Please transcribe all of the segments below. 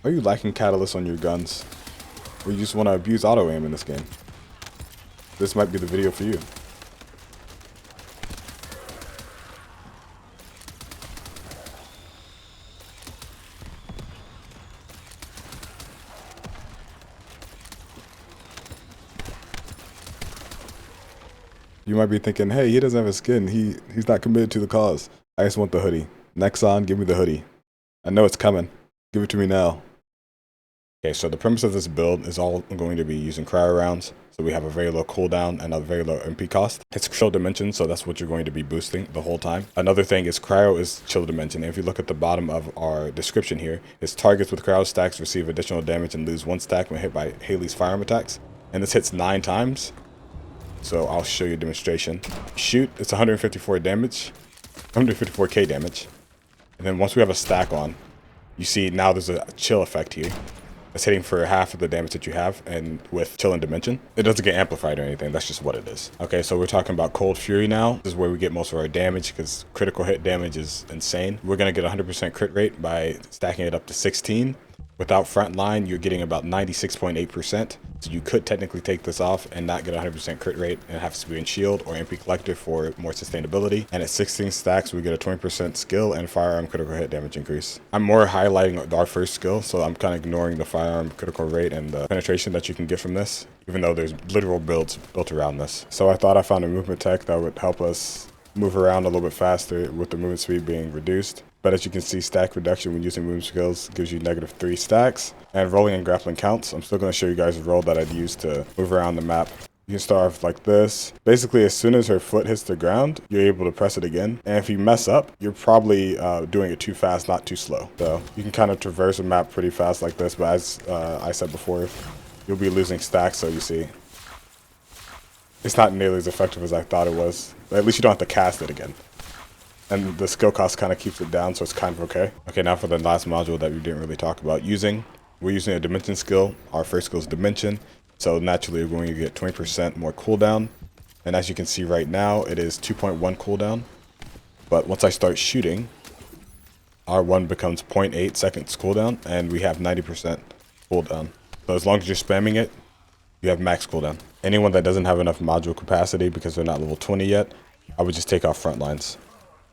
Are you lacking catalyst on your guns? Or you just want to abuse auto aim in this game? This might be the video for you. You might be thinking, hey, he doesn't have a skin. He's not committed to the cause. I just want the hoodie. Nexon, give me the hoodie. I know it's coming. Give it to me now. Okay, so the premise of this build is all going to be using Cryo Rounds. So we have a very low cooldown and a very low MP cost. It's chill dimension, so that's what you're going to be boosting the whole time. Another thing is Cryo is chill dimension. If you look at the bottom of our description here, it's targets with Cryo Stacks receive additional damage and lose 1 stack when hit by Hailey's firearm attacks. And this hits 9 times. So I'll show you a demonstration. Shoot, it's 154 damage, 154k damage. And then once we have a stack on, you see now there's a chill effect here. It's hitting for half of the damage that you have, and with chill and dimension, it doesn't get amplified or anything. That's just what it is. Okay, so we're talking about Cold Fury now. This is where we get most of our damage because critical hit damage is insane. We're gonna get 100% crit rate by stacking it up to 16. Without frontline, you're getting about 96.8%. So you could technically take this off and not get 100% crit rate and have to be in shield or MP collector for more sustainability. And at 16 stacks, we get a 20% skill and firearm critical hit damage increase. I'm more highlighting our first skill, so I'm kind of ignoring the firearm critical rate and the penetration that you can get from this, even though there's literal builds built around this. So I thought I found a movement tech that would help us move around a little bit faster with the movement speed being reduced. But as you can see, stack reduction when using movement skills gives you -3 stacks. And rolling and grappling counts. I'm still going to show you guys a roll that I'd use to move around the map. You can start off like this. Basically, as soon as her foot hits the ground, you're able to press it again. And if you mess up, you're probably doing it too fast, not too slow. So you can kind of traverse a map pretty fast like this. But as I said before, you'll be losing stacks, so you see. It's not nearly as effective as I thought it was. But at least you don't have to cast it again. And the skill cost kind of keeps it down, so it's kind of okay. Okay, now for the last module that we didn't really talk about using. We're using a dimension skill. Our first skill is dimension. So naturally, we're going to get 20% more cooldown. And as you can see right now, it is 2.1 cooldown. But once I start shooting, our one becomes 0.8 seconds cooldown, and we have 90% cooldown. So as long as you're spamming it, you have max cooldown. Anyone that doesn't have enough module capacity because they're not level 20 yet, I would just take off front lines.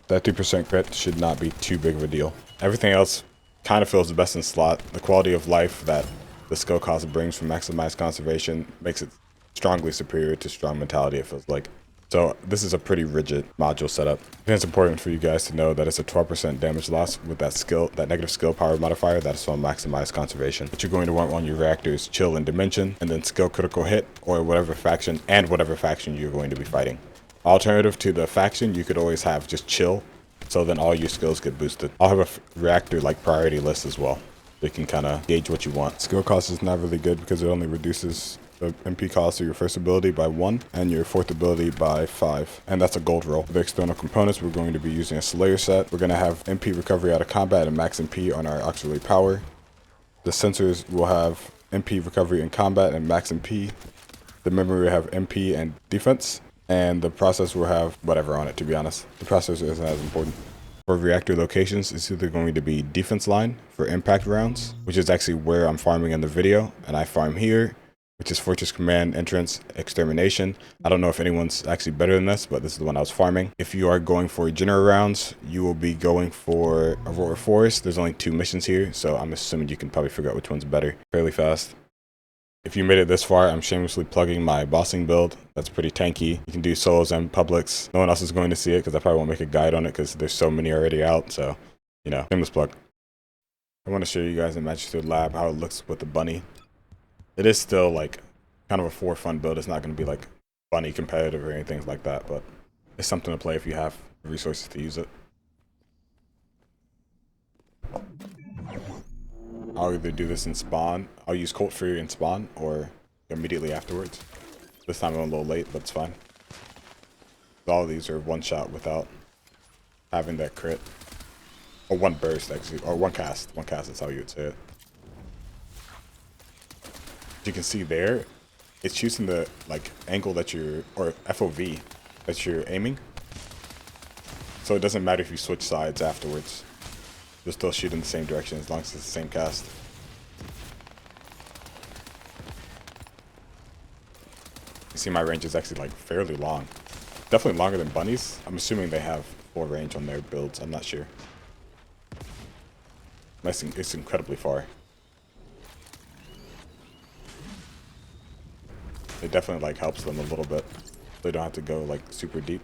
That 3% crit should not be too big of a deal. Everything else kind of feels the best in slot. The quality of life that the skill cost brings from maximized conservation makes it strongly superior to strong mentality, it feels like. So this is a pretty rigid module setup. I think it's important for you guys to know that it's a 12% damage loss with that skill, that negative skill power modifier that is on maximized conservation. What you're going to want on your reactors, chill and dimension, and then skill critical hit or whatever faction you're going to be fighting. Alternative to the faction, you could always have just chill, so then all your skills get boosted. I'll have a reactor like priority list as well. You can kind of gauge what you want. Skill cost is not really good because it only reduces the MP cost of your first ability by 1 and your fourth ability by 5. And that's a gold roll. For the external components, we're going to be using a Slayer set. We're going to have MP recovery out of combat and max MP on our auxiliary power. The sensors will have MP recovery in combat and max MP. The memory will have MP and defense. And the processor will have whatever on it, to be honest. The processor isn't as important. For reactor locations, it's either going to be defense line for impact rounds, which is actually where I'm farming in the video. And I farm here, which is Fortress Command, Entrance, Extermination. I don't know if anyone's actually better than this, but this is the one I was farming. If you are going for general rounds, you will be going for Aurora Forest. There's only 2 missions here, so I'm assuming you can probably figure out which one's better fairly fast. If you made it this far, I'm shamelessly plugging my bossing build. That's pretty tanky. You can do solos and publics. No one else is going to see it because I probably won't make a guide on it because there's so many already out. So, you know, shameless plug. I want to show you guys in Magisters Lab how it looks with the bunny. It is still like kind of a for fun build. It's not going to be like bunny competitive or anything like that, but it's something to play if you have the resources to use it. I'll either do this in spawn, I'll use Cold Fury in spawn, or immediately afterwards. This time I'm a little late, but it's fine. All of these are one shot without having that crit. Or one burst, actually, or one cast. One cast is how you would say it. As you can see there, it's choosing the like angle that you're, or FOV that you're aiming. So it doesn't matter if you switch sides afterwards. You'll still shoot in the same direction as long as it's the same cast. You see my range is actually like fairly long. Definitely longer than bunnies. I'm assuming they have full range on their builds. I'm not sure. It's incredibly far. It definitely like helps them a little bit. They don't have to go like super deep.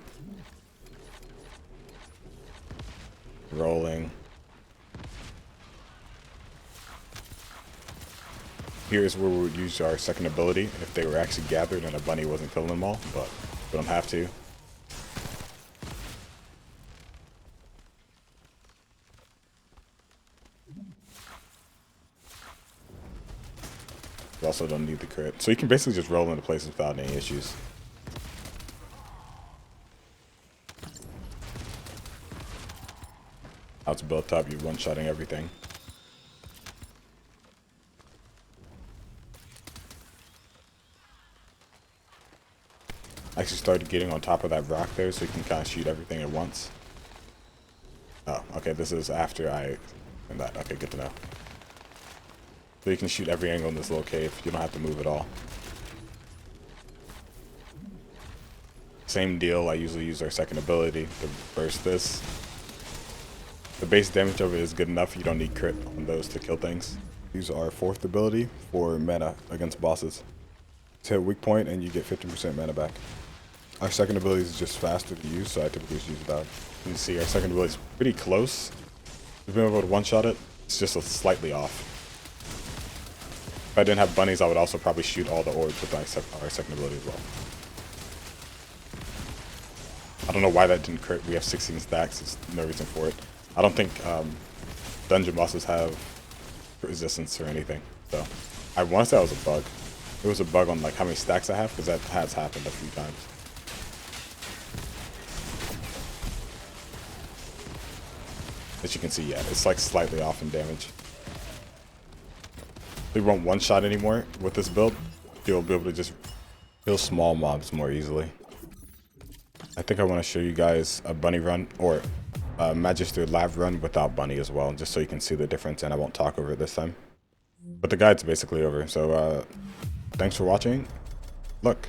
Rolling. Here's where we would use our second ability if they were actually gathered and a bunny wasn't killing them all, but we don't have to. We also don't need the crit. So you can basically just roll into places without any issues. How it's built up, you're one-shotting everything. I actually started getting on top of that rock there so you can kind of shoot everything at once. Oh, okay, this is after I did that. Okay, good to know. So you can shoot every angle in this little cave. You don't have to move at all. Same deal, I usually use our second ability to burst this. The base damage of it is good enough. You don't need crit on those to kill things. Use our fourth ability for mana against bosses. It's hit weak point and you get 50% mana back. Our second ability is just faster to use, so I typically just use it out. You can see our second ability is pretty close. We've been able to one-shot it. It's just slightly off. If I didn't have bunnies, I would also probably shoot all the orbs with our second ability as well. I don't know why that didn't crit. We have 16 stacks. There's no reason for it. I don't think dungeon bosses have resistance or anything. So I want to say that was a bug. It was a bug on like how many stacks I have, because that has happened a few times. As you can see, yeah, it's like slightly off in damage. We won't one-shot anymore with this build. You'll be able to just kill small mobs more easily. I think I want to show you guys a bunny run or a Magister Lab run without bunny as well, just so you can see the difference, and I won't talk over it this time. But the guide's basically over, so thanks for watching. Look.